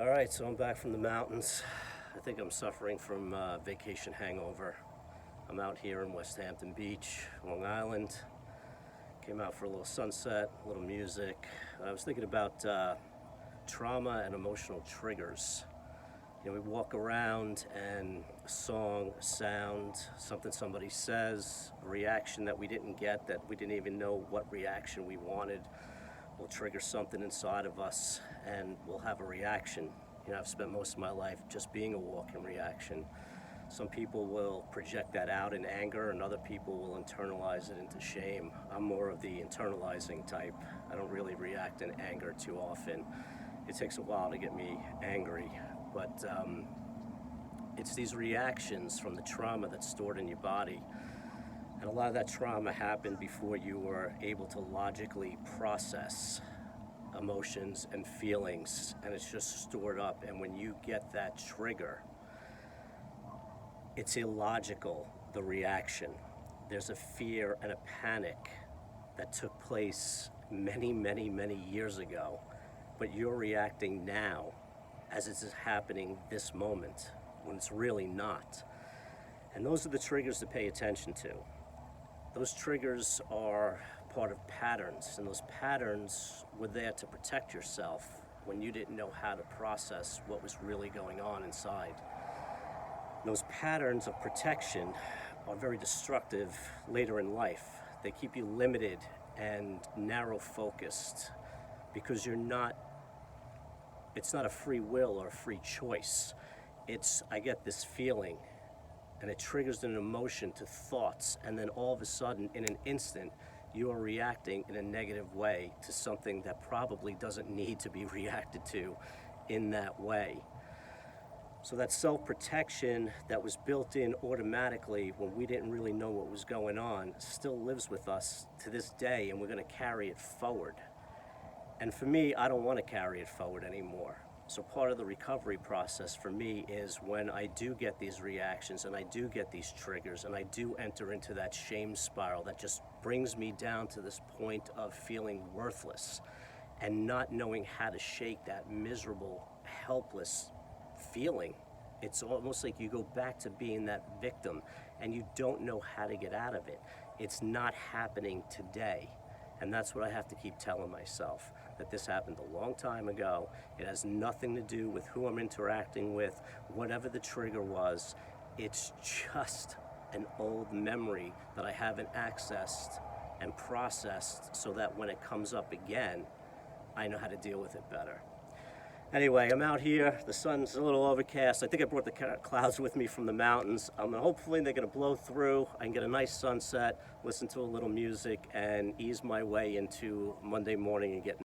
All right, so I'm back from the mountains. I think I'm suffering from vacation hangover. I'm out here in West Hampton Beach, Long Island. Came out for a little sunset, a little music. I was thinking about trauma and emotional triggers. We walk around and a song, a sound, something somebody says, a reaction that we didn't get, that we didn't even know what reaction we wanted, will trigger something inside of us and we'll have a reaction. I've spent most of my life just being a walking reaction. Some people will project that out in anger and other people will internalize it into shame. I'm more of the internalizing type. I don't really react in anger too often. It takes a while to get me angry, but it's these reactions from the trauma that's stored in your body. And a lot of that trauma happened before you were able to logically process emotions and feelings, and it's just stored up. And when you get that trigger, it's illogical, the reaction. There's a fear and a panic that took place many, many, many years ago, but you're reacting now as it is happening this moment, when it's really not. And those are the triggers to pay attention to. Those triggers are part of patterns, and those patterns were there to protect yourself when you didn't know how to process what was really going on inside. Those patterns of protection are very destructive later in life. They keep you limited and narrow focused because it's not a free will or a free choice. I get this feeling, and it triggers an emotion to thoughts, and then all of a sudden, in an instant, you are reacting in a negative way to something that probably doesn't need to be reacted to in that way. So that self-protection that was built in automatically when we didn't really know what was going on still lives with us to this day, and we're going to carry it forward. And for me, I don't want to carry it forward anymore. So part of the recovery process for me is when I do get these reactions and I do get these triggers and I do enter into that shame spiral that just brings me down to this point of feeling worthless and not knowing how to shake that miserable, helpless feeling. It's almost like you go back to being that victim and you don't know how to get out of it. It's not happening today. And that's what I have to keep telling myself, that this happened a long time ago. It has nothing to do with who I'm interacting with, whatever the trigger was. It's just an old memory that I haven't accessed and processed so that when it comes up again, I know how to deal with it better. Anyway, I'm out here. The sun's a little overcast. I think I brought the clouds with me from the mountains. Hopefully they're going to blow through. I can get a nice sunset, listen to a little music, and ease my way into Monday morning and get